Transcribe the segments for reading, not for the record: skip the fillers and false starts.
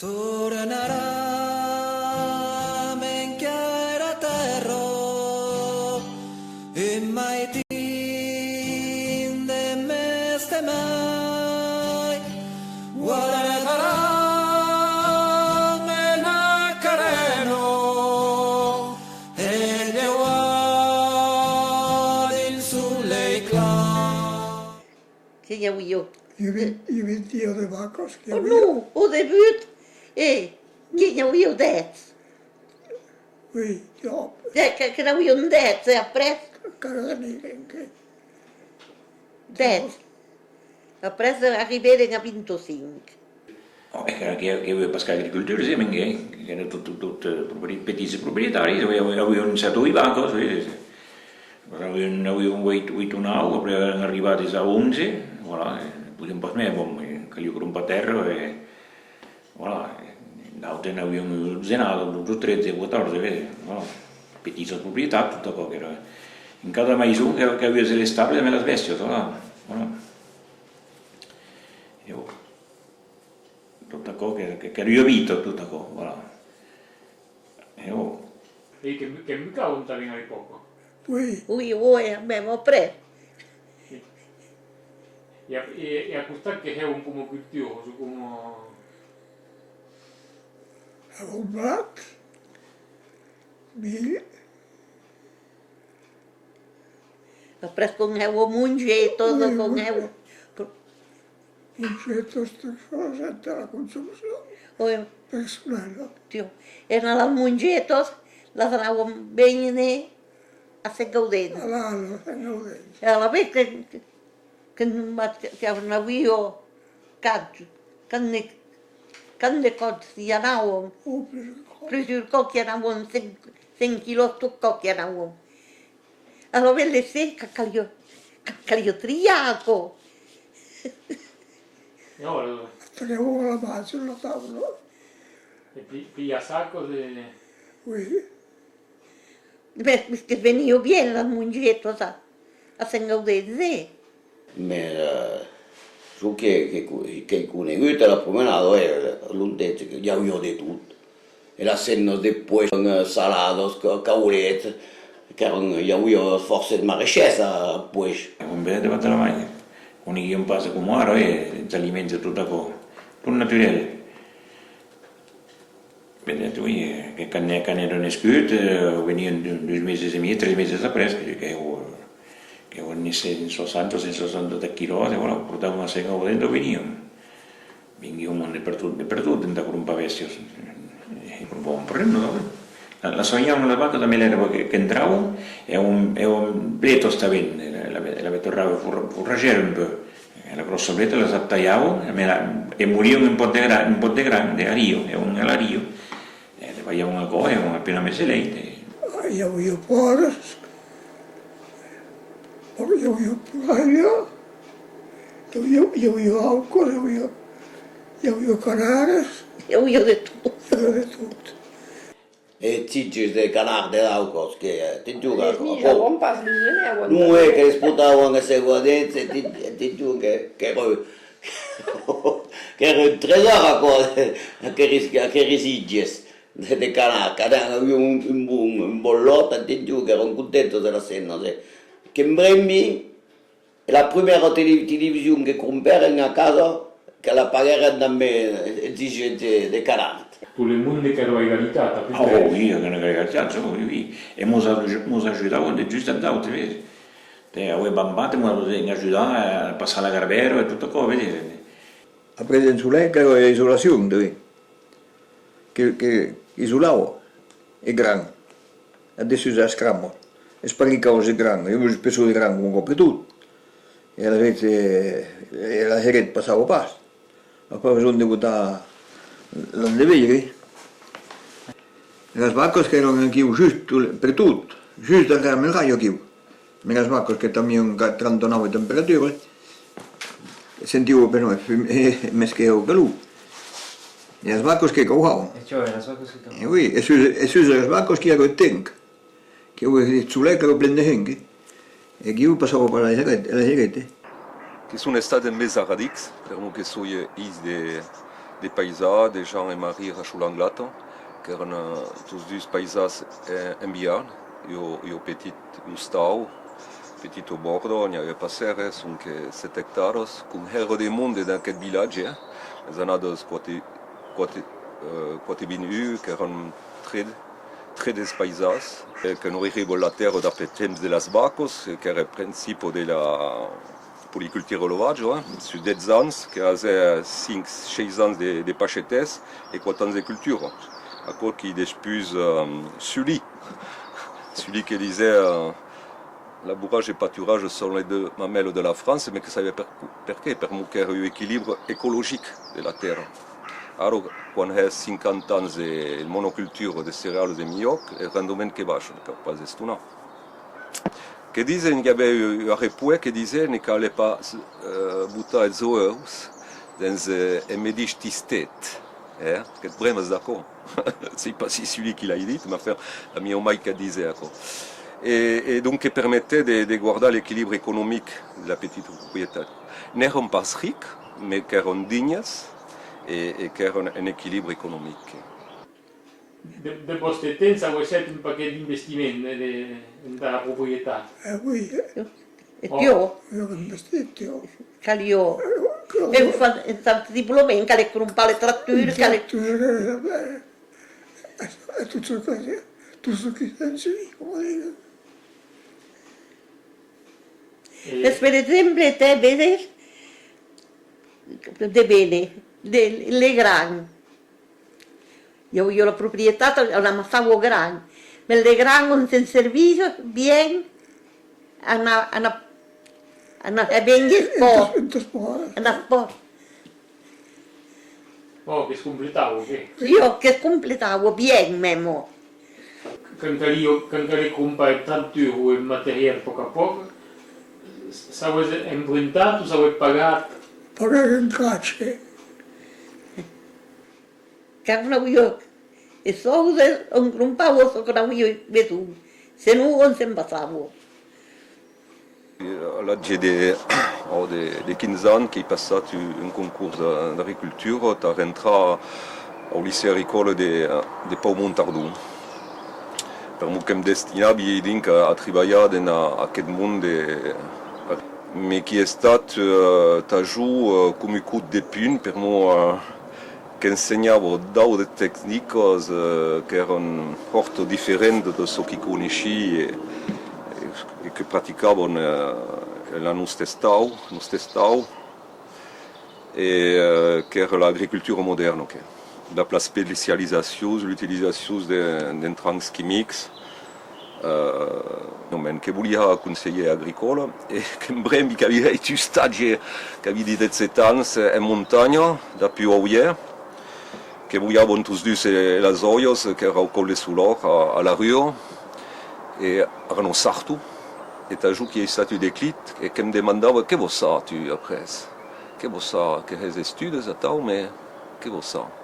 Tornarà men chiara terra e mai tinde meste mai guarderà men a careno e le uadi sulle clan. Che io io. Je weet die de bakkers. Oh no, o de buurt. Che io det. Oui, ja, Che non io det, a pres. kan er niet denken. Det. A pres arrivare a 25. Che aveva passato agricoltura, sì, che erano tutti petiti proprietari, avevano iniziato i banchi, avevano 8 o 9, poi erano arrivati a 11, voilà, poi un po' meno, che io con un po' terra, e voilà, l'altro ne avevano zenato, tutti 13, 14, voilà, petite proprietà, tutto quello che era. In cada maison che aveva le stabile me la svestio, voilà. Tutta cosa che io ho visto, tutta cosa, voilà. E che mica lontano di poco. Oui, Ui, abbiamo preso. E a questa che è un po' cultioso, come... een blad. Bier. Ho preso con un mungetto, con un... Een zetel stuk van zetten la consumación personal. Erano al mungetto, la fanno bene a se gaudere. Allora, no de. E alla vez che avevano io canne cozzi andavano, Oh, più cocchi andavano, 5 kg tu cocchi andavano. Allora vede se caglio triaco. E ora, Tenevo la mano sulla tavola. piglia sacco di... Oui, Perché venivo bene al mungetto, a se gaudere. Mais su che conosciuto la promenade è l'undezza che già io di tutto. E la senno poi con salados, caulette, che io forse il marescessa poi. Un bel debatto alla maglia, con i un passo come ora e ti alimenti tutta cosa, tutto naturale. Vedete, che canne non è scuoto, venivano 2 mesi e mezzo, 3 mesi appresso, che ogni 60-160 kg, voilà, portavano una sega dentro e venivano. Venivano dappertutto, in un pavesio. Un po' un problema. La sognavano la vacca da me l'era che entravo e un pleto stava in, la tornava furragere un po'. La grossa pleta la tagliavo e morivano un po' di grande, a Rio, e un a Rio. Le facevano una cosa, avevano appena messo lei. io pares. Io paia. Io alcol, io canares. Io di tutto. Io di tutto. E tiggi dei canardi dell'Aukos che ti giuro Non pas linea, non è che sputavano le seguenze ti giuro che ero un tesoro che risigges dei canardi avevo un bollotto ti giuro che ero contento della senna che in Brembi è la prima televisione che comprano a casa che la pagheranno da me esigente dei canardi. Tu le mondi che ero egalità, Oh, io che non avevo cazzo, e mi aiutavo giusto a dare, vedi? Avevo bambate, mi aiutavo a passare la garbera e tutto cosa, vedi? A prendere insulenza e isolazione, che isolavo è grande, adesso usa scrammo, e spanicavo se grande, io uso spesso di grande come copre tutto, e alla vece la seretta passavo pasta, ma poi bisogna di votare l'andeveri. Le sbaccos che non anch'io giusto per tutto, giusto a me raio io. Le sbaccos che también 39 temperature, sentivo per noi, meschevo per lui. Le sbaccos che cauavano. E cioè, la sbaccos che cauavano? Oui, e su le sbaccos che ero il tank, che io sulle che lo prende anche, e che io passavo per la serette. Che sono state messe a radix, per che sono is des paysans, des gens et Marie Rachulanglato, qui erano tous deux paysans enviados, io petit Gustavo, petit au bordo, il y avait pas serre, donc 7 hectares, comme héros du monde dans quel village, les années quote binu, qui erano très des paysans, que nous arrivons la terre d'après temps de las vacas, qui era il principe de la policulture élevage, sur 10 ans, qui avait 5-6 ans de pachetes et 4 ans de culture. À quoi qui dispose Sully qui disait labourage et pâturage sont les deux mamelles de la France, mais que ça veut perché per manquare l'équilibre écologique de la terre. Alors, quand on a 50 ans de monoculture de céréales et mieux, le rendement qui baisse, pas de tout. Che dice qu'il y avait un repouet qui disait qu'il ne fallait pas butter les œufs dans un médiche tête. Que vraiment d'accord. C'est pas si celui qui l'a dit, mais la mia omai qui disait. Et donc, qui permettait de garder l'équilibre économique de la petite propriété. N'étaient pas riches, mais qui étaient dignes et qui avaient un équilibre économique. De vostre temps avete fatto un paquet d'investimenti nella proprietà. Oui, E io, io ho investito. calio, e fatto diploma in cale con un pale tratture, cale... È tutto che pensi, come dire. Per esempio, te vedi, de bene, le grani. Io la proprietà la massavo grande, ma le grani sono servito bien, hanno ben sport, hanno sport. Oh, che scompletavo, che? Io che completavo bien, memo. Quando le comprai tanto il materiale poco a poco, sapete improntato, sapete pagato? Pagare in caccia. Quando io, e so un pavo so che io vedo, se non se passavo. L'âge de 15 ans qui passé un concours d'agriculture, tu rentré au lycée agricole de Pau-Montardon. Per moi, je me destinais à travailler dans aquest monde, mais qui est toujours comme un coup de pune pour moi, qui enseignava d'autres techniques qui étaient fort différentes de ce que je connaissais et que pratiquavam la nostra stau et qui est l'agriculture moderne. La spécialisation, l'utilisation d'intrants chimiques, che volia conseiller agricole e che in breve che aveva un stage che aveva 17 anni in montagna da più a Ouier, che vogliamo tutti due le zoios che erano colle sull'oro alla Rio e erano sartu e da giù che è stato il declic e che mi domandava che vuoi fare tu après, che vuoi fare, che hai studi a tau, ma che vuoi fare?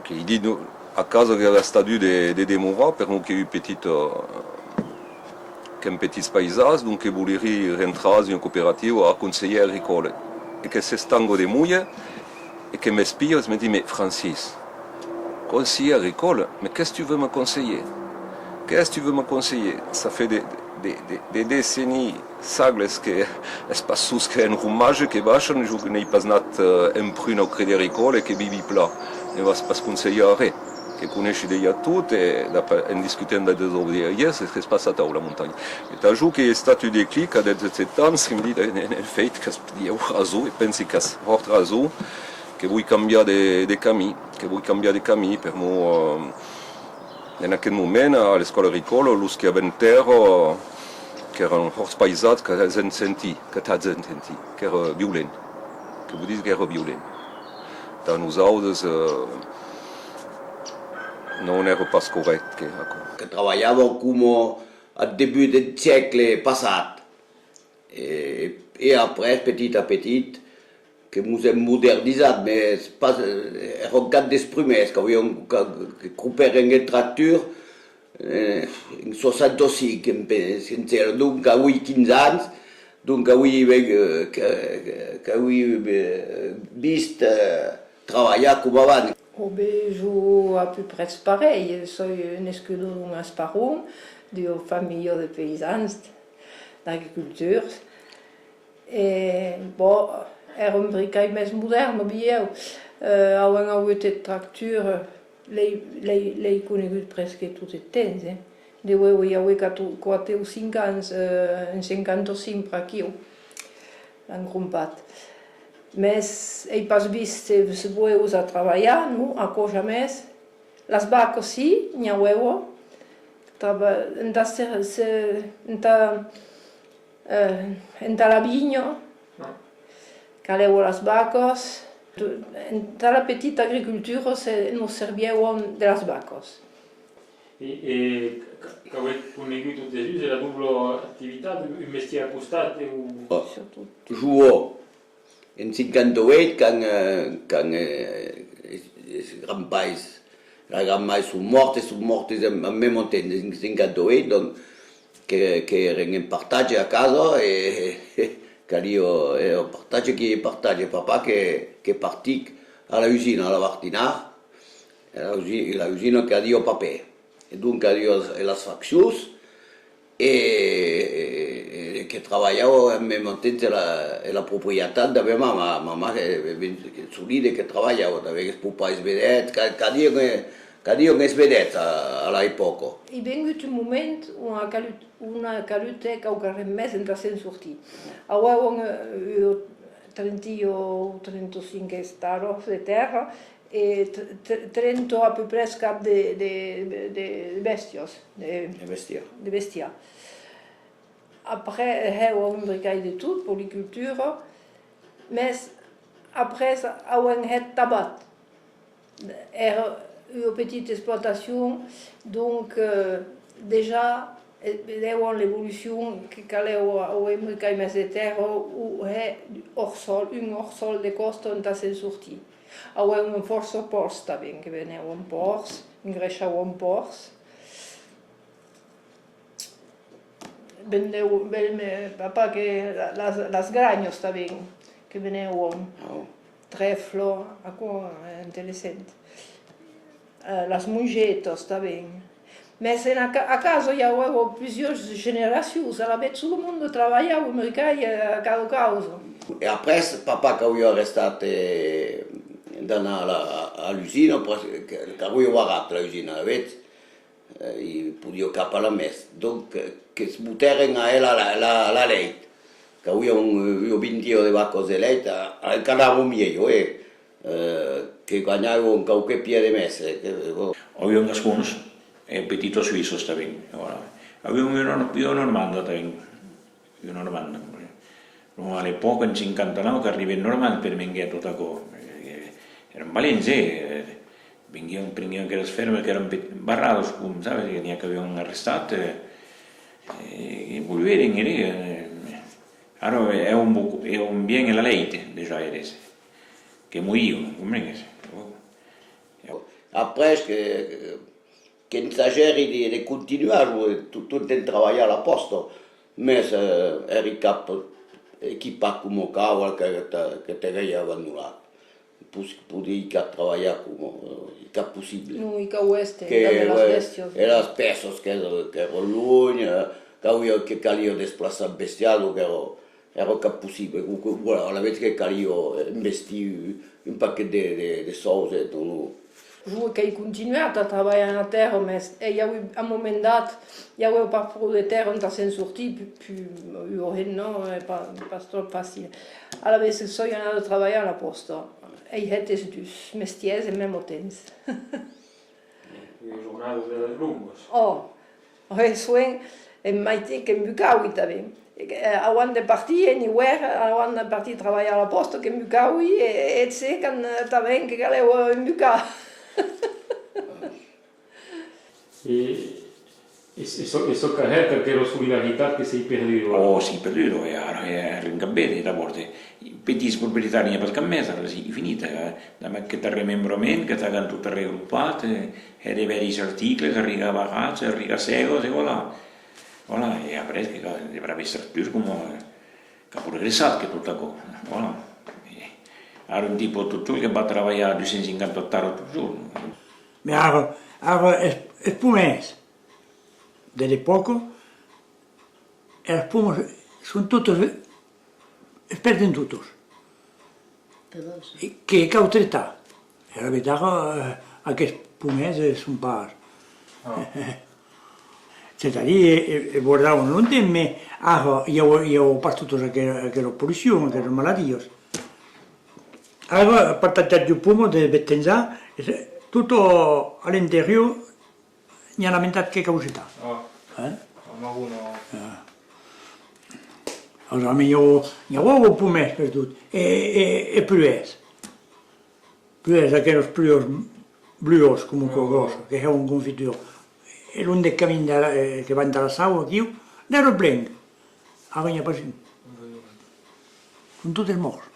Che gli dico a casa che era stato di demora per non che un petit paesage, donc che volevi rientrare in una cooperativa a conseiller agricole e che se stanco di moglie et qui m'inspire, je me dis, mais Francis, conseiller agricole, mais qu'est-ce que tu veux me conseiller? Qu'est-ce que tu veux me conseiller? Ça fait des décennies, sagles que es pas sus que un roumage que baixen, je n'ai pas nat un prune au crédit agricole et que vivi plat. Ne vas pas conseiller à rien. Que connais déjà tout et en discutant de deux ouvriers, c'est ce qui se passe à la montagne. Et t'ajoutes qu'il y a statut de clic à 17 ans, ce qui me dit, en fait, que je raso, et pense que c'est fort raso, que vuoi cambiare de cammino, per moi, in quel moment, alla scuola agricola, los che avevano che erano forse paesati, che hanno sentito, che era violento, che vuol dire che era violento. Da noi autres, non era pas corretto. Che lavoravo come al début del secolo passato e après, petit à petit, que nous avons modernisé, mais c'est pas un regard d'esprit, mais est-ce qu'on a coupé une tracture en 66, donc à 15 ans, donc à 20 visto treballar com abans. O vejo a peu près pareil. Soy nascudo d'un Asparrum, d'una família de paisans, d'agricultors. Bon, era un bricall més modern, veieu. Avui hagut tractura, l'he conegut presque tot el temps. Deu haver 4 o 5 anys, en 55 per aquí, engrumpat. Mas he pas vist se boeus a treballar, no? A cosa més. Les vaques sí, n'hi ha huevo. Entra la vinya, caleu les vaques. En la petita agricultura nos servíem de les vaques. I que heu conegut tots els dies, era doble activitat, un mestier a costat? Juo. En 58, quand els grans pais són morts en même temps, en 58, donc, que eren en partatge a casa, era un partatge que partatge. Papa que partic a la usina, a la Bartinà, la usina que dio paper. E donc dio les faccions, e che treballava en même temps la propietat de meva mama. Mama que solida que treballava també, que els papais vedets, que diuen els vedets a l'època. Hi ha vingut un moment, una caluta que ho carrem més entre se'n sortir. Avui 30 o 35 hectares de terra e 30 a peu près cap de bèsties. De bestiar. Après, heu un bricall de tot, policultura, mais après, heu het tabac. Era une petite exploitation, donc déjà, veuen l'evolució que caleu un bricall més de terra o un hors-sol de costa on se'n sortir. Heu força porcs també, que veneu en porcs, engreixeu en porcs. Vendeu, papa, que les granyes també, que veneu en trèflo, interessant. Les mongetes també. Mas a casa hi ha plusieurs generacions, a la vez tot el món treballava en bricall a cada causa. E après, papa que havia restat d'anar a l'usina, que havia vagat a l'usina, de veig, i podia cap a la més. Donc, que es boteren a ell la leit, que havia 20 de vacos de leit, encara millor, que guanyaven qualque pia de més. Havia alguns petitos suïssos també. Havia un normanda també, un normanda. A l'època, en 59, que arriben normand per venir tot això. Eren valents, venien aquelles fermes que eren barrados, com, sabes, que n'hi havien arrestat, i volveren, ara è un bien en la leite, déjà eres, que moïu, comprengues? Après, que exageri de continuar tot en treballar a la posta, més eri cap equipat com o cau que t'hagués abandonat. Podia treballar cap possible. No, i que ho este, de les bèsties. Eren els pesos que eren lluny, que calia desplaçar bestial, que era cap possible. A la vegada que calia investir un paquet de sous. Jo que he continuat a treballar a terra, mas hi ha un moment dat, hi ha un prou de terra on se'n sortir, puis no, pas trop fàcil. A la vegada soy anat a treballar a la posta. He het els dos mestiers en même temps. Les jornades longues. Soen en maite que em bucaui també. Abans de partir, en hivern, abans de partir a treballar a la posta, que em bucaui, et sé que també que caleu em bucar. Eso carrega aquella solidarietà che si è perduta. Si è perduto, è ringabete da volte. Petits proprietari per cammesa, è finita. Che ti remembrament, che ti hanno tutto raggruppato, e dei veri articoli, che riga bagaggi, riga segos, e voilà. Voilà, e après, che dovrà essere più come che ha progressato che tutto cosa. Voilà. Era un tipo tutto che va a lavorare 258 ore al giorno. Ma le spume dell'epoca, le spume sono tutte esperte in tutto. Che autorità. E la verità è che spume sono par. C'est-à-dire, guardavano non di me, io ho partito che ero polizia, che ero malattia. Allora, partita di pumo di Bettenza, tutto all'interno, non ha lamentato che causità. Ma uno... Allora, io avevo pume per tutto, e più che erano più bluos comunque grosso, che è un confituro. E l'un dei cammini che va dalla Sau, io, ero blanco, a ogni passione. Con tutto il morso.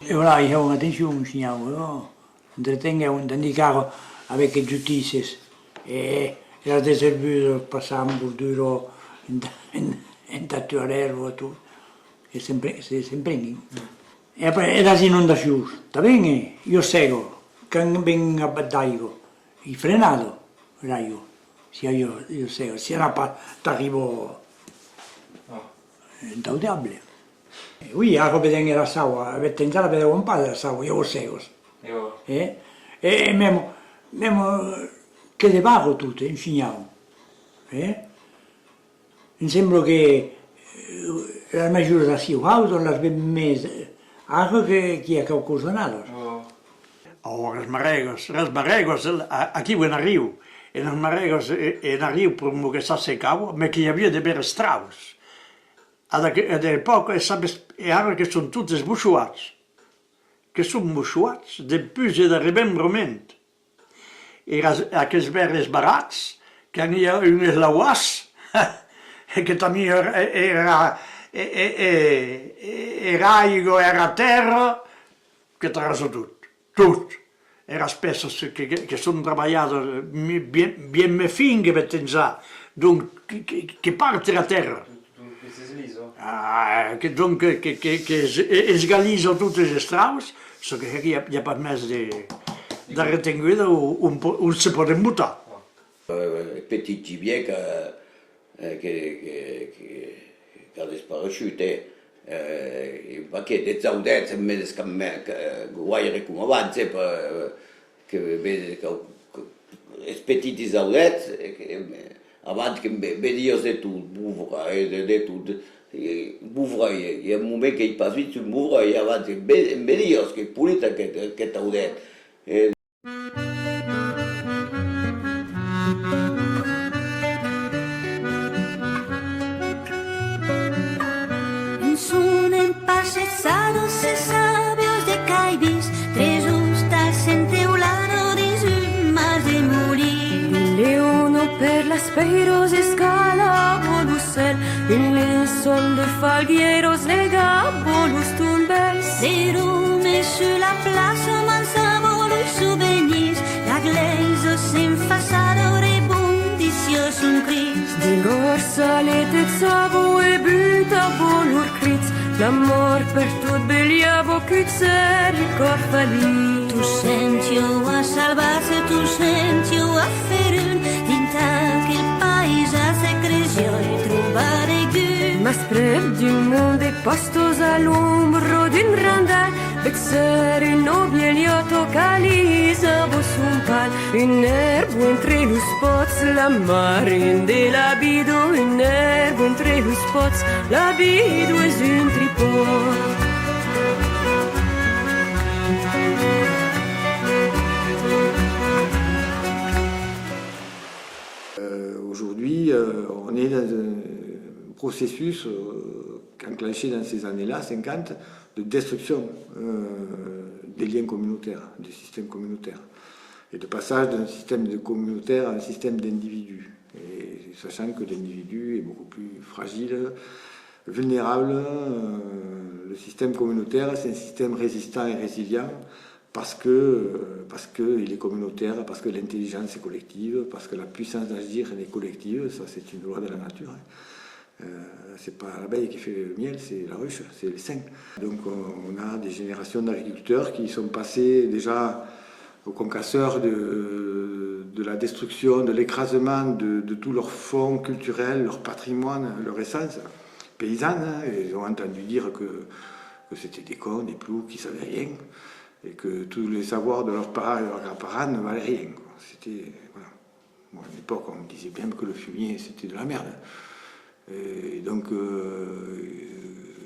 E ora io ho un'attenzione, signore, no? Entretengo un indicare avec giustizia. E la deservuto passiamo per duro in tatuarello e tutto. E sempre in. E poi la inondazione, va bene? Io seguo, quando vengo a battaglio, il frenato, io. Sia io seguo, se no arrivo intaudabile. Oui, io vedevo la Sau, avevo tentato a vedere un po' della Sau, io lo seguo. E memo che le pago tutte, insegniamo. Mi sembra che la maggiore da Sia auto, la mese, anche che è qualcosa altro. Oh, las marregos, aquí en Rio. En los marregos en Rio, como que se secava, mas que havia de haver estragos. A l'época, era que são todos buchoats. Que são buchoats depois de remembramento. E aqueles berres baratos, que havia uns lauas, que também era raigo, era terra, que traçou tudo. Era spesso che sono trabajato bien finché per pensare, dunque che parte la terra. Dunque si sliso? Che sgaliso tutte le strade, so che gli ha permesso di retenere un se può buttare. Petit gibier che è disparusciuto, perché le zaudette mi guardare come avanti, che vede le petite zaudette, avanti che vedi io se tu bouvra e tutto, bouvra e un momento che passi sul bouvra e avanti, vedi io che pulita che zaudette. Ces sabios de caibis, tres justas enteulano di zumas de morir. Il leono per l'aspeiros escala volusel, il lençol de falguieros lega volus tumbels. Des rumes sur la place mansa volus souvenirs, la glaise s'enfasado rebondicios un cris. Di gorsa le tezzavo e buta volur crits, l'amor per tot beliavo chiuzer il corfalì. Tu sentio a salvarse, tu sentio a ferun, dinta che il paesaggio creció e trovare gu. Ma sprem d'un monde pastos all'ombro d'un randal, vexer un nobielioto calisa vos un pal, un erbo entre los spots, la marin de la bido, un erbo entre los spots, la bido es un tripod. Aujourd'hui, on est dans un processus enclenché dans ces années-là, 50, de destruction des liens communautaires, du système communautaire, et de passage d'un système de communautaire à un système d'individus, et sachant que l'individu est beaucoup plus fragile, vulnérable. Le système communautaire, c'est un système résistant et résilient parce qu'il est communautaire, parce que l'intelligence est collective, parce que la puissance d'agir est collective, ça c'est une loi de la nature. C'est pas l'abeille qui fait le miel, c'est la ruche, c'est l'essaim. Donc on a des générations d'agriculteurs qui sont passés déjà au concasseur de la destruction, de l'écrasement de tout leur fonds culturel, leur patrimoine, leur essence paysanne. Ils ont entendu dire que c'était des cons, des plous, qui ne savaient rien, et que tous les savoirs de leurs parents et de leurs grands-parents ne valaient rien. C'était, voilà. Bon, à l'époque, on disait bien que le fumier, c'était de la merde. Et donc,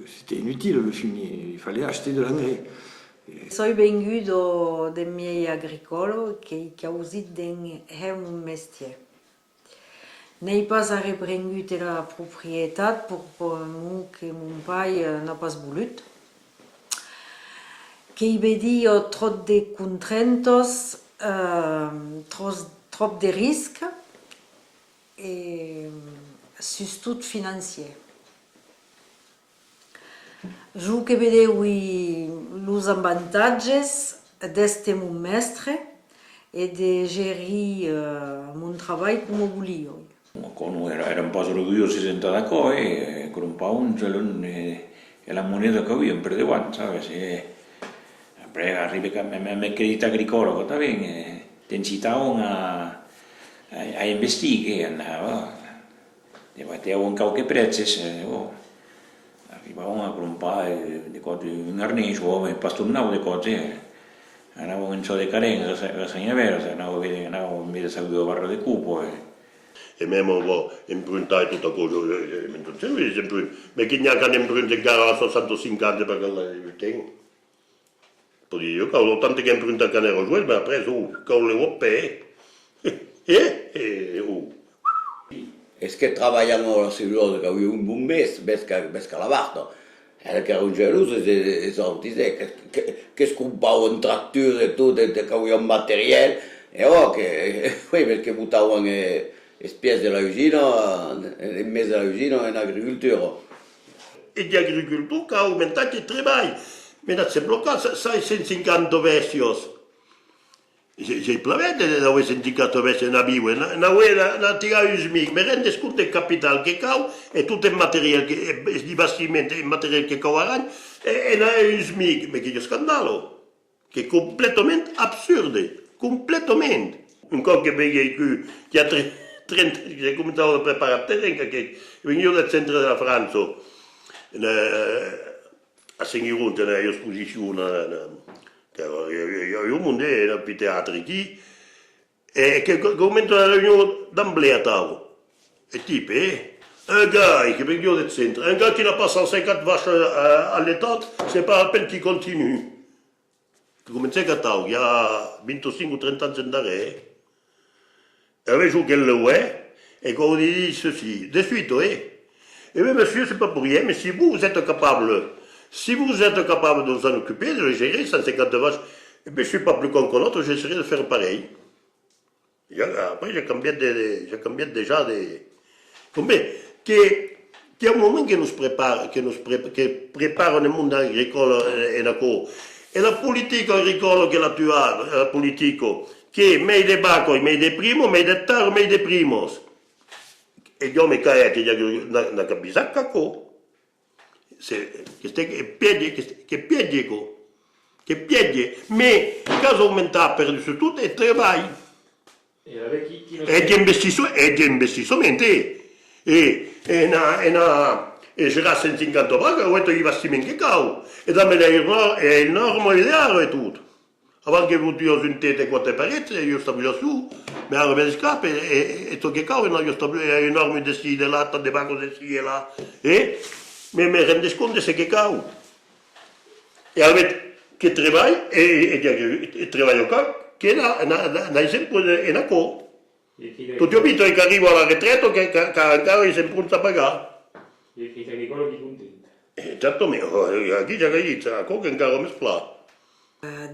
c'était inutile le fumier, il fallait acheter de l'engrais. Soy vengudo de miei agricolo che causit den un mestier. N'ai pas reprengut la proprietat pour mu que mon pare n'a pas volut. Que hi vedia trop de contraintes, trop de risques et surtout financiers. Jo que vedeu los avantatges d'este mon mestre e de gerir mon treball com volia. Quando era un po' orgoglioso di sentare da coi, con un pound e la moneta che avevo perdevo, sai? Après, arriva a me credito agricolo, che bene, ti incitavano a investire, andava, avevano qualche prezzo, arrivavano a comprare le cose, un arneso, un pastornavo di cose, andavano in ciò di carenza, la segna vera, andavano a vedere se avevo barra di cupo. E mesmo impruntar tutta cosa, ma chi non ha improntato gara a 65 anni per il tempo. Poi io ho tanto che improntato che ero giù, ma ha preso con le oppe. Es que trabajamos los siglos que había un mes, ves que la barda. Era que era un geloso, eso dice que scompava un tractor e tutto, che aveva un materiale, e che poi perché buttavano spese della vicina, in mezzo alla vicina in agricoltura. E di agricoltura che ha aumentato il lavoro, ma si è bloccato 650 vestios. J'ai plein de d'avoir 54 vesti na biwe, na tirare un smic, mi rende conto del capitale che cau e tutto il materiale che di bastimento, il materiale che cau aragno e na un smic, ma che è scandalo, che è completamente assurdo, completamente. Un po' che vedo che ha 30, che cominciato a preparare terreno, che venivo dal centro della Francia, a Sengirunte, nell'esposizione. Io monte era più teatri qui e che commento la riunione d'amblea tavo e tipo un gars qui vient du centre, un gars qui n'a pas 150 vaches à l'état, c'est pas à peine qu'il continue. Commencé a tavo, il y a 25-30 ans d'arrêt. Et avec jour qu'elle le ouais et qu'on dit ceci, de suite, et bien monsieur, c'est pas pour rien, mais si vous êtes capable. Si vous êtes capable de vous en occuper, de les gérer, 150 vaches, et bien, je ne suis pas plus con que l'autre, j'essaierai de faire pareil. Après, j'ai cambié déjà des... Combien qu'il y a un moment qui nous prépare le monde agricole et la politique agricole que la tu as, la politique, che mai de baco, mai de primo, mai de tar, mai de primos. E io mi caete, na cabisacca co. Che piedi, ma caso aumenta per su tutto e travai. E di investimento. E c'era 150 vacche, ho detto i bastimenti che cau. E dammi il normo ideale e tutto. Avant che io ho sentito quante pareti, io stavo su, mi ero per scappe e to che cau, io stavo enormi di sì, di latta, di banco di sì e là. Ma mi rende conto se che cau. E avete che lavoro e lavoro qua, che è un esempio è una cosa. Tutti ho visto che arrivo alla retreta che ancora è sempre un pagare. E che agricolo di contento. Certo mio, qui c'è che dice, a cosa ancora mi splà.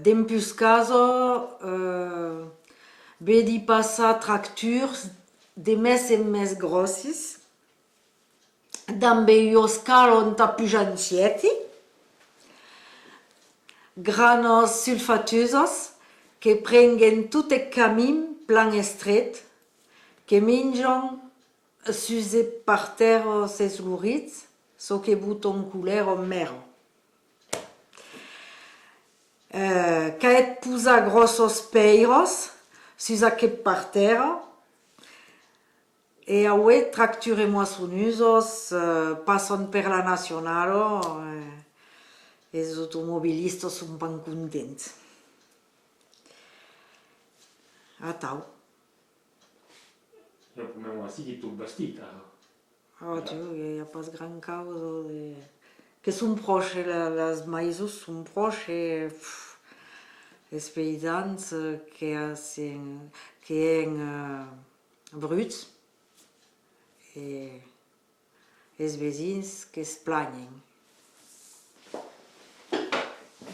Dans plus caso, vedi passar tractors de més en més grossis, també io scalo più giancietti, granos sulfatosos che prendono tutti i cammin plan estret, che mangiano s'user par terre ses lourits, ce que bouton couleur mer. Caet pusa grossos peiros, s'usa que par terre, e aue tracture moissonnusos passant per la nacional e els automobilistes són ben contents. Atau. Ja pomemo així que tot vestit. Oh, Dieu, il n'y a pas grand causa de... Que són proches, les maïsos són proches, els paysans que són bruts i els veïns que es planyen.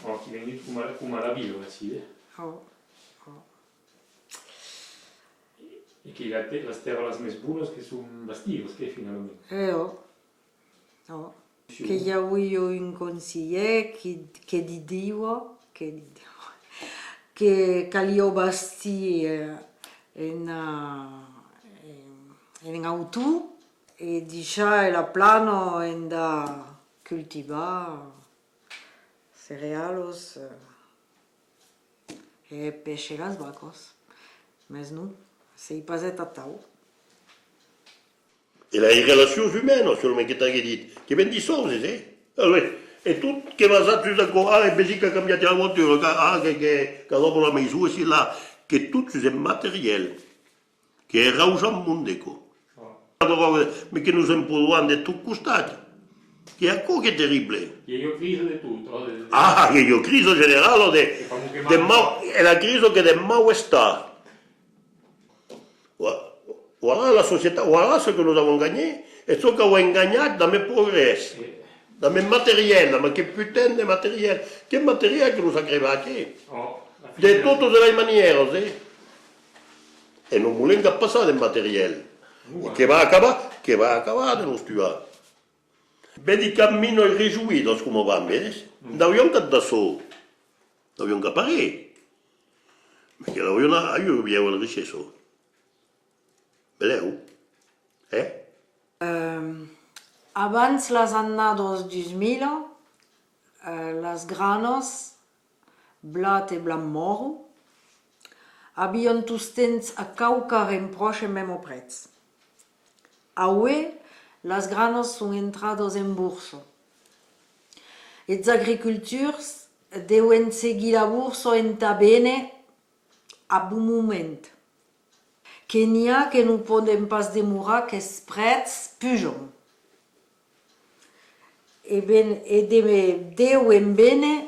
Oh, qui venit com a la vila, així, Oh. I que les terres més bones que són vestides, que finalment. Oh. Que hi ha avui un conseller que diu que calia vestir en auto e deixar la plana en de cultivar cereals e peixer les vaques. Mas non, c'est pas atau. E le relazioni umane, solamente che ti detto, che vendi soldi, sì? Allora, e tutto che va a fare, e invece che ha cambiato la voitura, che dopo la misura, sì, là, che tutto è materiale, che è rausa al mondo, ma che noi siamo parlando di tutto costato, che è cosa terribile. Che io crisi di tutto. Che io crisi generale, è la crisi che è mal stato. Voilà la société, voilà ce que nous avons gagné, et ce qu'on a gagné dans mes progrès, dans mes matériels, dans mes putain de matériel. Quel matériel que nous avons créé? De toutes les manières, et nous voulons pas ça de matériel, qui va acabar de nous tuer. Vedi cammino irrigiuidos come van, vedi? Non abbiamo che da solo, non abbiamo che parere, perché io avevo il recesso. Beleu, Abans les annados 2000, les granos, blat e blanc moro, havien tous temps a caucar en proche mesmo prez. Aue, les granos són entrados en burso. Els agricultors deuen seguir la burso enta bene a bon moment. Que n'hi ha que no podem pas demorar que els prets pugen. E deuen bene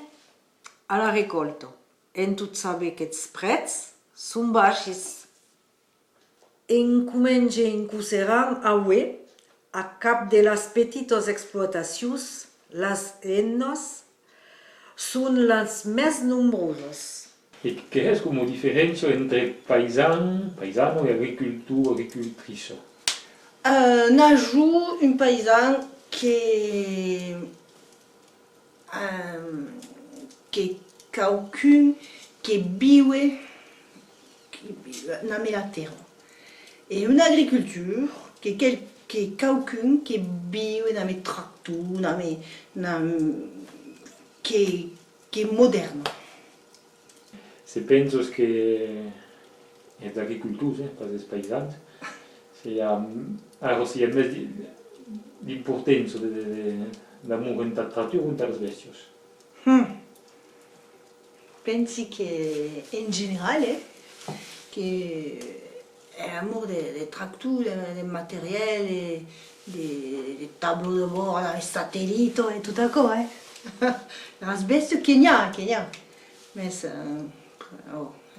a la recolta. En tot saber que els prets són baixos. En comença en cosseran aue a cap de les petites explotacions, les eines són les més nombroses. E che è come differenza entre paesano e agricultrice? Najou, un paysan qui quelqu'un qui vive dans la terre. Et une agriculture qui est quelqu'un qui vive dans les tracteurs, qui est moderne. Se penso che gli agricoltori, per i paesani, sia més d'importanza dell'amore in trattatura con le bestie. Pensi che in generale che l'amour des tracteurs, des matériels, des tableaux de bord, des satellites et tout d'accord, hein. Les besties qu'il y a. Mais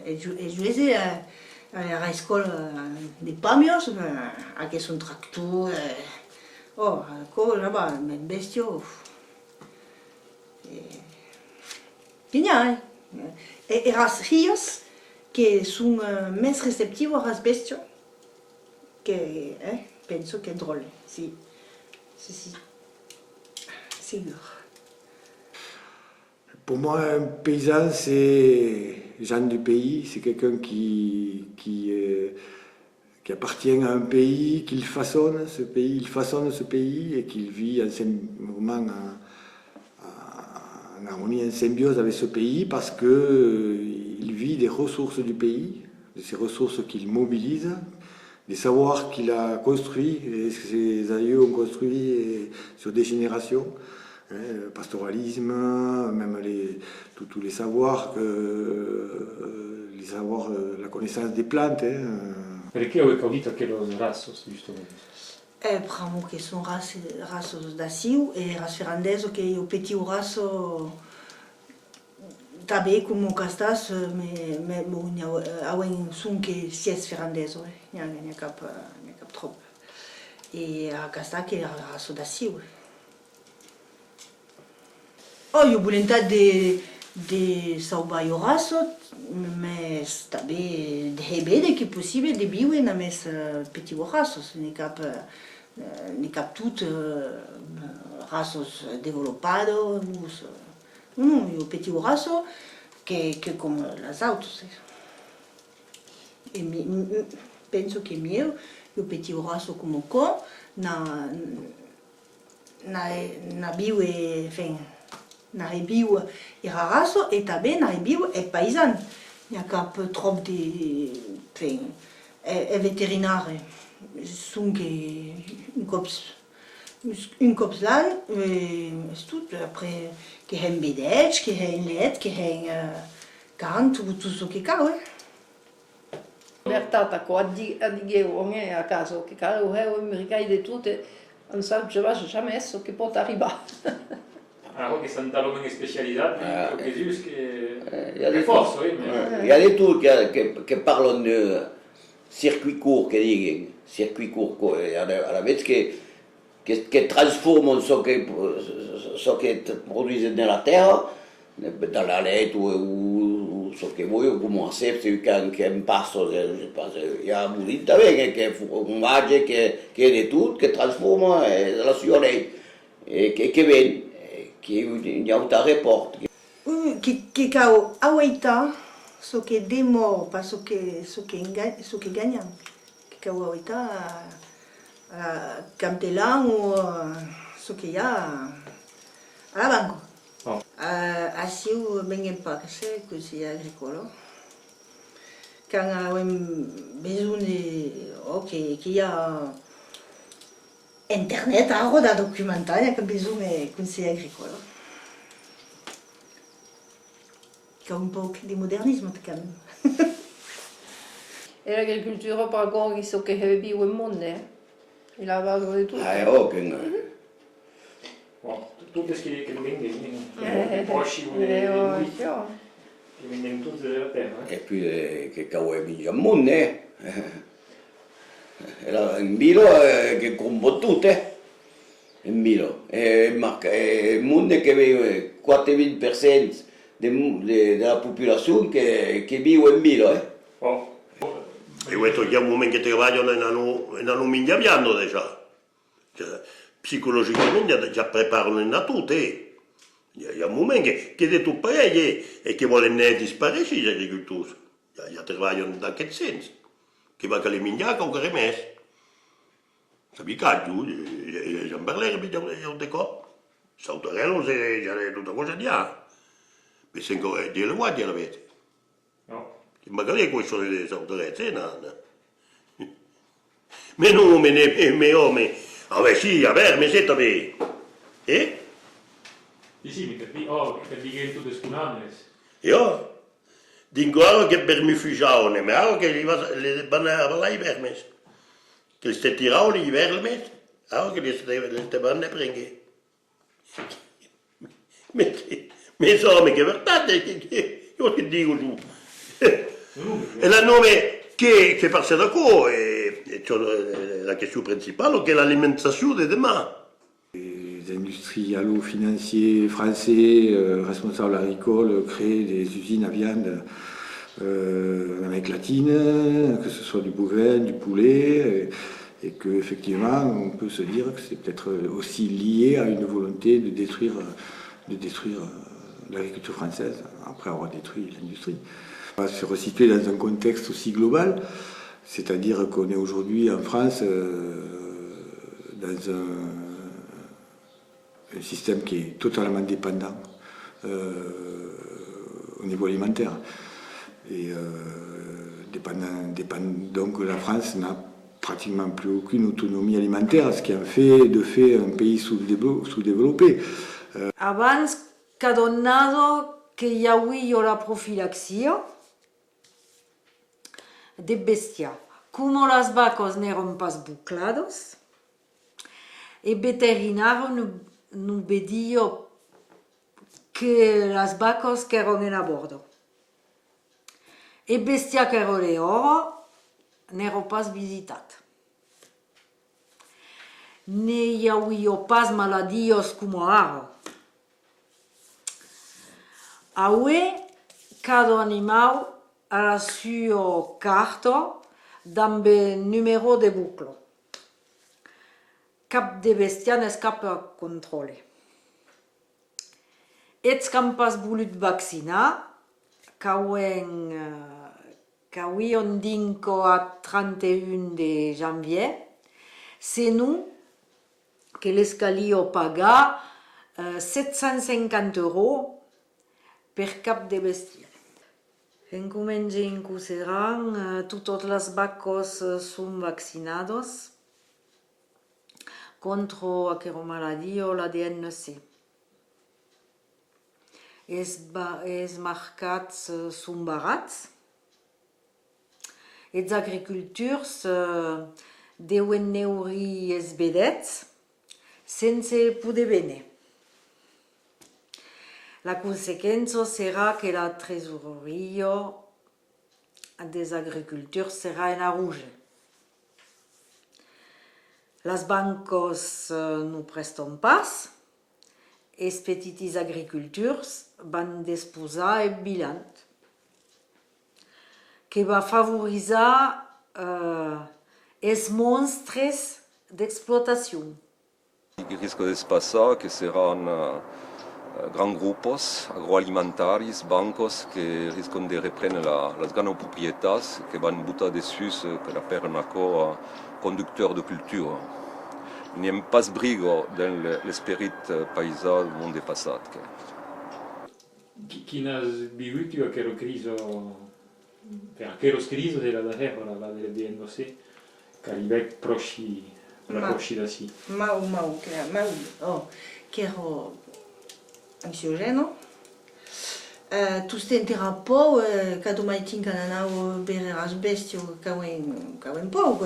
e giuese a scuola di Pamios anche su un tractore cosa il bestio e las filles che sono més receptivo a las bestio che penso che è drôle sì sicuro. Pour moi, un paysan, c'est gens du pays, c'est quelqu'un qui qui appartient à un pays, qu'il façonne ce pays, il façonne ce pays et qu'il vit en harmonie, en symbiose avec ce pays parce qu'il vit des ressources du pays, de ces ressources qu'il mobilise, des savoirs qu'il a construits et ses aïeux ont construits sur des générations. Le pastoralisme, même tous les savoirs, la connaissance des plantes. Perché avete audito che lo rassos, giustamente? Pramo che sono raços da Siu e raço ferrandeso che o petit raço também como castas me awen sun que sies ferrandeso nha cap trop e a casta que raço da Siu. Oh, eu voluntat de salvar o raço, mas também de rebelde que possível de biwe na mes petit raços, nem cap tout raços developado, não, o petit raço que como as autos. E penso que meu o petit raço como co na biwe vem na rebiu e raço e também na rebiu é paisan. Il y a cap trop de é veterinário. São que un cops lá é tudo après que é bedete, que é leite, que é carne, tudo isso que caro. Libertà ko adigeu onge a caso che caro è americani di tutte non sa je va jamais so che pot arribar. Alors que c'est dans une spécialité, que juste il y a des forces, oui. Il y a des trucs qui parlent de circuit court, circuit court, à la vez qui transforment ce qui produit dans la terre, dans la lait ou ce que vous commencez, c'est qu'un passo, je pense, il y a beaucoup de choses qui font un qui est de tout, qui transforme la soleil et qui vient. Que n'y a aucun report. Que cao awaita so que demo pas so que gagnant. Que cao awaita camtelan ou so que ya à la banque. Assim o bem pas que c'est agricole. Quand on besoin de qu'il y a internet a roda documentaria che bisogna consigli agricolo. Che un po' di modernismo quand E l'agricoltura par contre so che heavy o monde. Il a valore di tutto. Tutto che vengono, posci, che vengono tutte della terra. E poi che cavolo vince a monde. In Bilo che combattute in Bilo e il mondo che vive 40% della popolazione che vive in Bilo. Io ho detto che è un momento che lavorano e non mi abbiamo già. Psicologicamente già preparano in tutte. È un momento che è tutto paese e che vuole disparire gli agricoltori. Già lavorano in questo senso. Che va che le mingiaca o che remesso. Sabi caggio, Jean Berler è un decò. Sautorello è tutta cosa di ha. Mi sento di le guardie l'avete. No. Che magari è questo delle sautorezze, no. Me nome, me ome. Vabbè sì, a ver, me sento bene. Sì, per dire tutte scunamele. Io? Dico che per mi fugione, ma che le banane per me. Che le stai tirando i vermi, che le banane prende. Mi sono che verdade, io che dico tu. E la nome che passa da qua è la questione principale, che è l'alimentazione di domani. Les industrialo-financiers français, responsables agricoles, créent des usines à viande en Amérique latine, que ce soit du bovin, du poulet, et qu'effectivement, on peut se dire que c'est peut-être aussi lié à une volonté de détruire l'agriculture française, après avoir détruit l'industrie. On va se resituer dans un contexte aussi global. C'est-à-dire qu'on est aujourd'hui en France dans un système qui est totalement dépendant au niveau alimentaire. Et donc la France n'a pratiquement plus aucune autonomie alimentaire, ce qui en fait de fait un pays sous-développé. Abans que donado que hi havia la profilaxia de bestiar. Como las vacas no eran pas buclados, el veterinario no veía que las vacas que eran en a bordo. El bestia que era de oro no era pas visitat. Ne hi havia pas maladies como ara. Avui, cada animal ha la sua carta amb el número de bucle. Cap de bestiar no escapa a controle. Els que han pas volut vaccinar, que avui on dinco a 31 de janvier, c'est nous que les calia pagar 750 € per cap de bestiar. En comença en considerant totes les vaques són vaccinades contra aquesta malaltia o la DNC. Els mercats són barats. Els agricultors deuen neurir els vedets sense poder venir. La consequència serà que la tresoreria dels agricultors serà en rouge. Les banques no presten pas, els petits agricultors van disposar el bilan, que va favoritzar els monstres d'explotació. Il risque de se passer que serán grands grupos agroalimentaris, bancos, que risquent de reprendre las grandes propriétés que van botar dessus que la perdent encore conducteurs de culture. Il n'y a pas brigo dans l'esprit païsà du monde passat. Quina has vivut aquella crisi, aquella crisi della guerra, la del DNC, che arriva proci da sì. Che ero ansiogeno. Tutte interapo, che domani tincano anavo bere as bestio, che un po'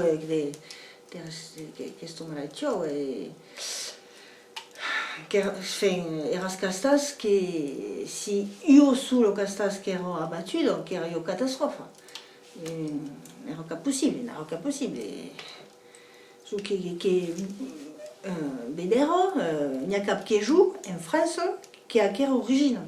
questo malatio che eras castas che si io solo castas che ero abbattuto che era io catastrofa era che possibile su che vedero n'hi a cap che giù in Francia che ha che origine.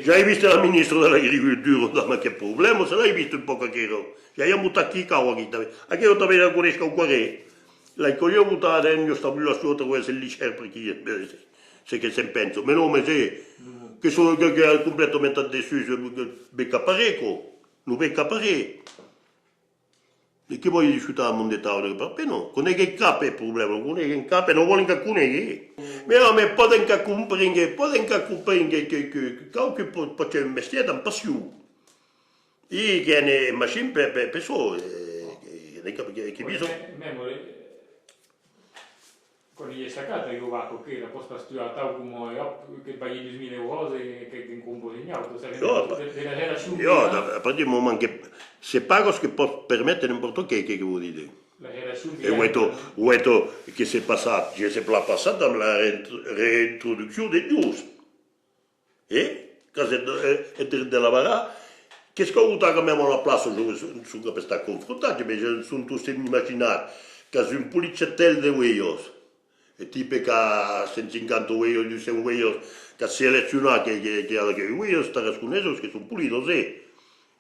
Già hai visto il ministro dell'agricoltura, ma che problema, se l'hai visto un po' che ero. Già io butta qui cavo qui, a che io ti vedo conosco un quarè. La che io butta dentro stabilo la sua cosa lì sempre chi se che se penso, ma non me se che sono che è completamente deciso becca pareco, non becca pare. E che voglio discutere al mondo tavolo perché no? Non è che capo è il problema, non è che in capo non vuole che cuneghi. Ma poden che comprendere che qualche può c'è un mestiere da passione. E che è macchine per persone che bisogna. Con gli staccati io vado che la posta studiata come che paghi 2.000 € che in composegnato della relazione. Io a partir du moment che se pago che può permettere n'importe che vuol dire. E ho detto che si è passato, che si è passato la reintroduzione dei giusti. E che de lavorare che scovuta che abbiamo la plaza su che sta confrontati, ma sono tutti immaginati che un poliziottello di Wales e tipo che ha 150 Wales, 200 Wales che ha selezionato che i Wales sta rascunendo che sono puliti,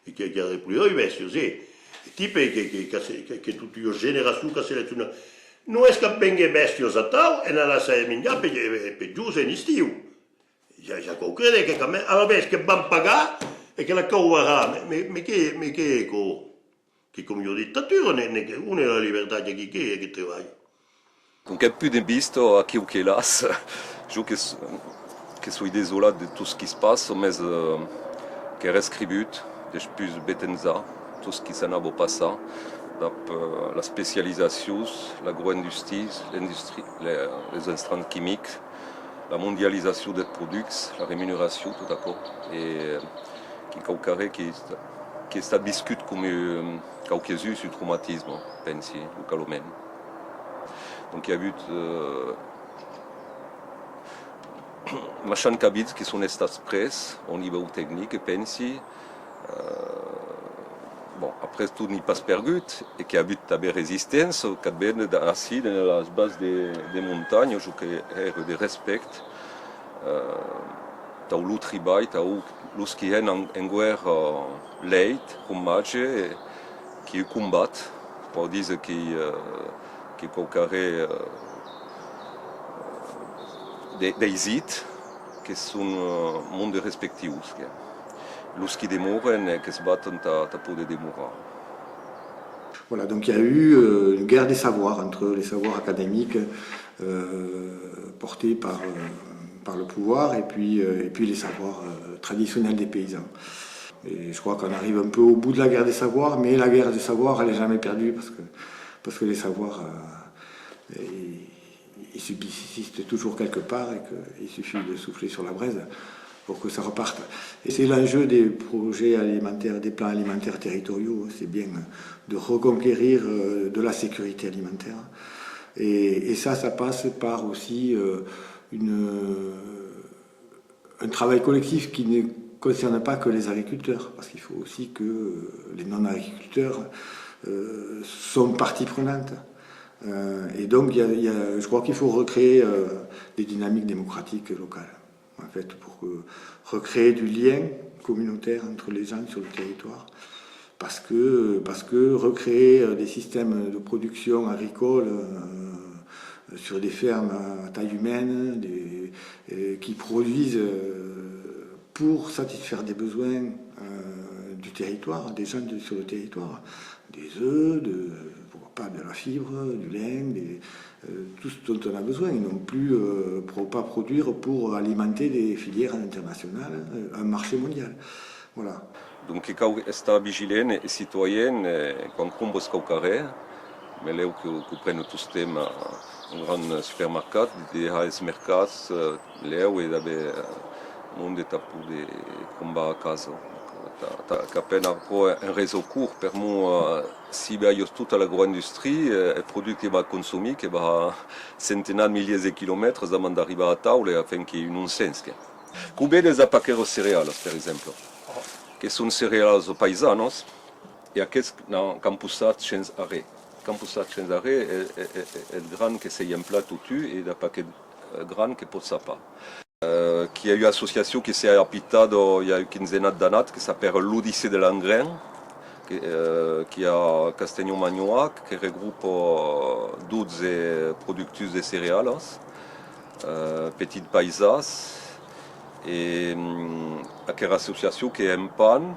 e che ha ripulito i vesti, e tipo che tutti le generazioni che selezionano non è che vengono vesti a tavola e non la sai minchiare per giù se ne stiu. Già crede che alla vez che vanno a pagare e che la cova ma che che come io dittatura non è una è la libertà di chi è che travaglia. Donc un peu de visto aqui o que las, je que suis désolé de tout ce qui se passe, mais que rescribut, des plus betenza, tout ce qui s'en a passé, la spécialisation, l'agro-industrie, l'industrie, les instruments chimiques, la mondialisation des produits, la rémunération, tout d'accord, et qui ça discute comme quelques-uns sur le traumatisme, pensi, localement. Donc il y a eu machin cabits qui sont estats press au niveau technique, pensi. Bon, après tout n'y passe pergut et qui a eu de résistance, qui a bien assis dans la base des montagnes, je crois de respect. T'as eu l'outribaï, t'as eu l'us qui est en guerre leit, hommage, qui combat, pour dire qui colcaré des hits qui sont monde respectifs. Los qui demeurent et qui se battent pour de demeurer. Voilà, donc il y a eu une guerre des savoirs entre les savoirs académiques portés par le pouvoir et puis les savoirs traditionnels des paysans. Et je crois qu'on arrive un peu au bout de la guerre des savoirs, mais la guerre des savoirs, elle n'est jamais perdue parce que les savoirs, ils subsistent toujours quelque part et qu'il suffit de souffler sur la braise pour que ça reparte. Et c'est l'enjeu des projets alimentaires, des plans alimentaires territoriaux, c'est bien de reconquérir de la sécurité alimentaire. Et ça passe par aussi un travail collectif qui ne concerne pas que les agriculteurs, parce qu'il faut aussi que les non-agriculteurs sont partie prenante. Et donc je crois qu'il faut recréer des dynamiques démocratiques locales. En fait, pour recréer du lien communautaire entre les gens sur le territoire, parce que recréer des systèmes de production agricole sur des fermes à taille humaine, qui produisent pour satisfaire des besoins du territoire, des gens sur le territoire, des œufs, pourquoi pas de la fibre, du lin, tout ce dont on a besoin, et non plus pas produire pour alimenter des filières internationales, un marché mondial. Voilà. Donc il faut être vigilant et citoyen quand on combat au carré, mais là que prennent tous les thèmes en grand supermarché, des mercats, là où il y a le monde est pour des combats à casa. T'as peine un réseau court permet si toute l'agro-industrie est produit qui va consommer qui va centenaires de milliers de kilomètres avant d'arriver à table afin qu'il y ait une sens. Combien des paquets céréales par exemple qui sont céréales paisanos et à qu'est-ce campusat sans arrêt. Campusat sans arrêt est le grain qui s'est en plat tout et le paquet grain qui ne peut pas. Qui a eu une association qui s'est appitée il y a une quinzaine d'années qui s'appelle l'Odyssée de l'engrais, qui a Castagnon-Magnoac, qui regroupe 12 producteurs de céréales, petites paysas, et une association qui est un pan,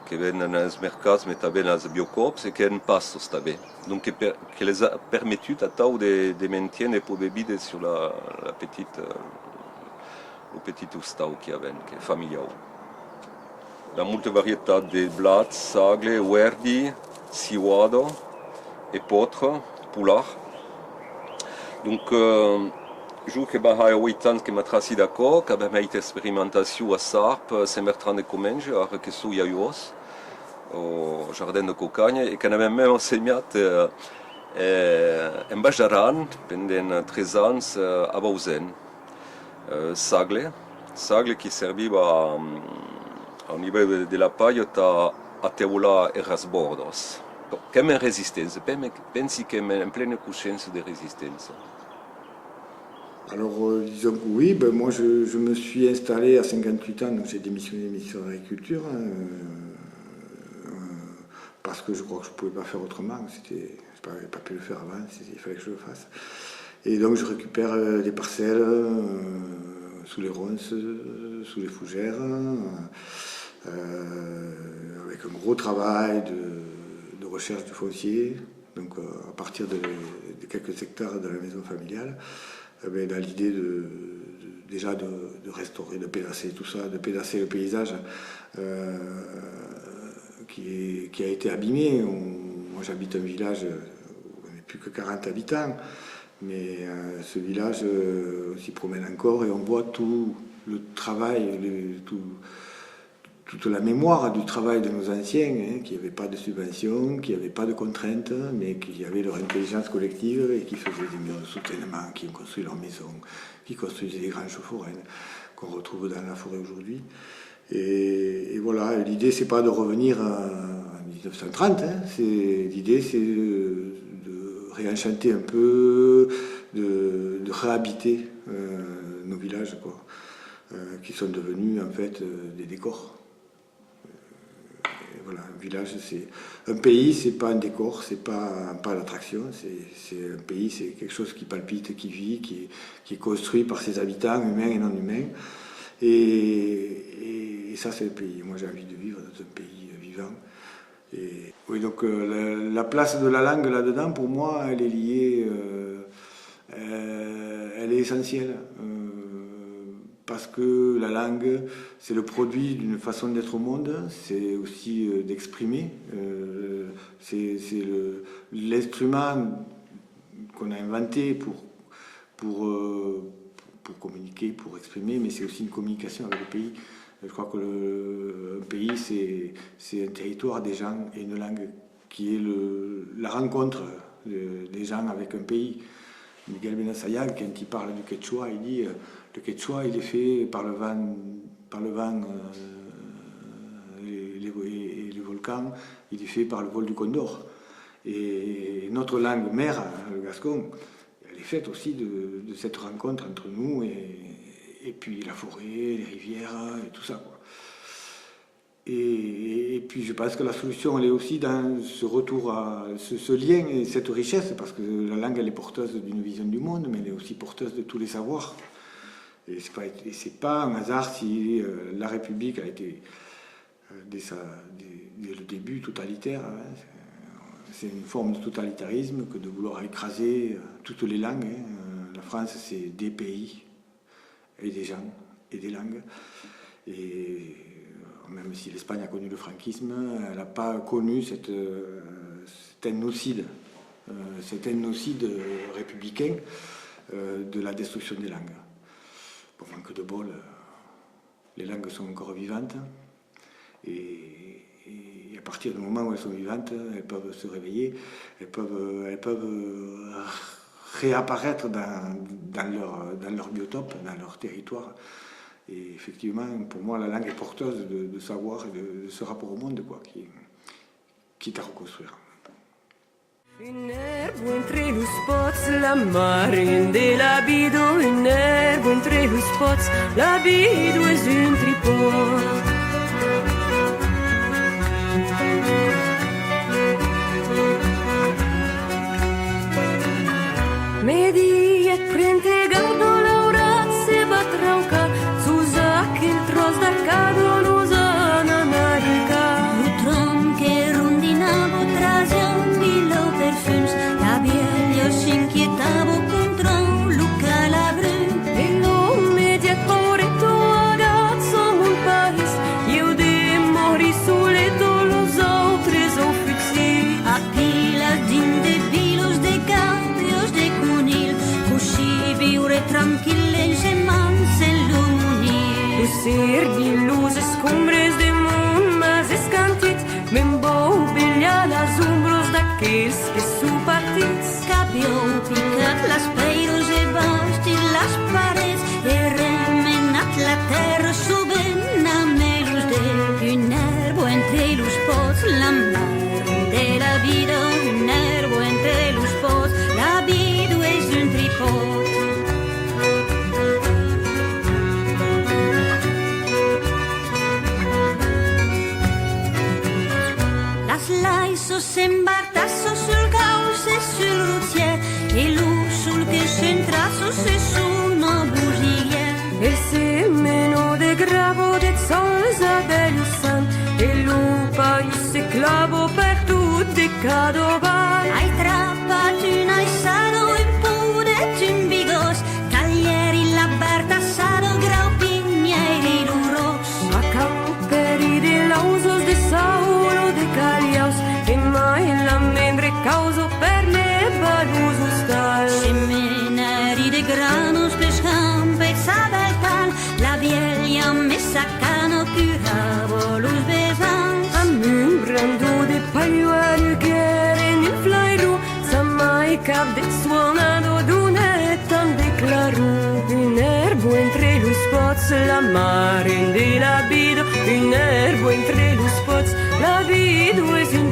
qui vient dans les mercats, mais aussi dans les biocorps, et qui est un passe aussi. Donc, qui les a permis de maintenir des bébés sur la petite, le petit ustau qui est familial. La molte varietà de blat, sagle, verdi, siwado et potre, poulard. Donc, je que j'ai 8 ans que je suis d'accord, que j'ai fait expérimentation à Sarp, Saint-Bertrand de Comminges, à Requesou-Yayos, au jardin de Cocagne, et qu'on avait même enseigné en Bajaran pendant 13 ans à Bausen. Sagle qui servait au niveau de la paille à teula et rasbordos. Comme une résistance, pense qu'il y a une pleine conscience de résistance. Alors, disons que oui, moi je me suis installé à 58 ans, donc j'ai démissionné du ministère de l'Agriculture, parce que je crois que je ne pouvais pas faire autrement, je n'avais pas pu le faire avant, il fallait que je le fasse. Et donc je récupère des parcelles sous les ronces, sous les fougères, avec avec un gros travail de recherche du foncier, donc à partir de quelques hectares de la maison familiale, dans l'idée déjà de restaurer, de pédasser tout ça, de pédasser le paysage qui a été abîmé. Moi j'habite un village où on n'est plus que 40 habitants, mais ce village s'y promène encore et on voit tout le travail, toute la mémoire du travail de nos anciens, qui n'avaient pas de subventions, qui n'avaient pas de contraintes, mais qui avaient leur intelligence collective et qui faisaient des murs de soutènement, qui ont construit leur maison, qui construisaient des granges foraines qu'on retrouve dans la forêt aujourd'hui. Et voilà, l'idée c'est pas de revenir en 1930, l'idée c'est de réenchanter un peu, de réhabiter nos villages, quoi, qui sont devenus en fait des décors. Voilà, un village, c'est un pays, c'est pas un décor, c'est pas l'attraction, c'est un pays, c'est quelque chose qui palpite, qui vit, qui est construit par ses habitants, humains et non humains. Et ça, c'est le pays. Moi, j'ai envie de vivre dans un pays vivant. Et oui, donc la place de la langue là-dedans, pour moi, elle est liée, elle est essentielle. Parce que la langue, c'est le produit d'une façon d'être au monde, c'est aussi d'exprimer. C'est l'instrument qu'on a inventé pour communiquer, pour exprimer, mais c'est aussi une communication avec le pays. Je crois que un pays, c'est un territoire des gens et une langue qui est la rencontre des gens avec un pays. Miguel Benassayag, quand il parle du quechua, il dit le quechua, il est fait par le vent et les volcans, il est fait par le vol du condor. Et notre langue mère, le gascon, elle est faite aussi de cette rencontre entre nous et puis la forêt, les rivières et tout ça, quoi. Et puis je pense que la solution, elle est aussi dans ce retour à ce lien et cette richesse, parce que la langue, elle est porteuse d'une vision du monde, mais elle est aussi porteuse de tous les savoirs. Et c'est pas un hasard si la République a été, dès le début, totalitaire. C'est une forme de totalitarisme que de vouloir écraser toutes les langues. La France, c'est des pays et des gens et des langues. Et même si l'Espagne a connu le franquisme, elle n'a pas connu cet énocide républicain de la destruction des langues. Pour manque de bol, les langues sont encore vivantes et à partir du moment où elles sont vivantes, elles peuvent se réveiller, elles peuvent réapparaître dans leur biotope, dans leur territoire. Et effectivement, pour moi, la langue est porteuse de savoir et de ce rapport au monde, quoi, qui est à reconstruire. Un erbo entre los pots, la mare de la bido. Un erbo entre los pots, la bido es un tripod. Medi et prente gardo laurat se batrauca, Suza che il tros d'arcado nusa nanarica. Lutron che rondinavo trasiam bilo perfums, la bielio s'inquietavo contro Luca Labrun. E l'uomo di attoretto agazzo mon país, io de mori suleto los autres au fuxi. A pila din de bilos de cabrios de cunil, cusci viure tranquille se manse l'unil. Servi luz escumbres de mun mas escantit, membo bella las umbros d'aquells que su partits. Capio picat las peiros e bastit las parets, e remenat la terra subent a melus de un erbo entre los pots, la mar de la vida, un erbo entre los pots, la vida és un tripod. Las laisos embartassos sul cauce sul routier, e lu sul che centrassos e su una bugiglier. E se meno de gravo de solza bello san, e lu pais cadoval. Hai trappat un aissado, un pudet, un bigos, taglieri la bertassado, grau pignieri luros. A camperi de lausos de saulo de caliaus, e mai la membre causo per me baluso stal. Seminari de granos, pescampe, sabeltal, la bielja messa cano, curavolus besan. A membrando de pagliuari che eren in flairu, sa mai cap de suonado d'unetan de claru. Un erbo entre los spots, la mare de la bido, un erbo entre los spots, la bido es un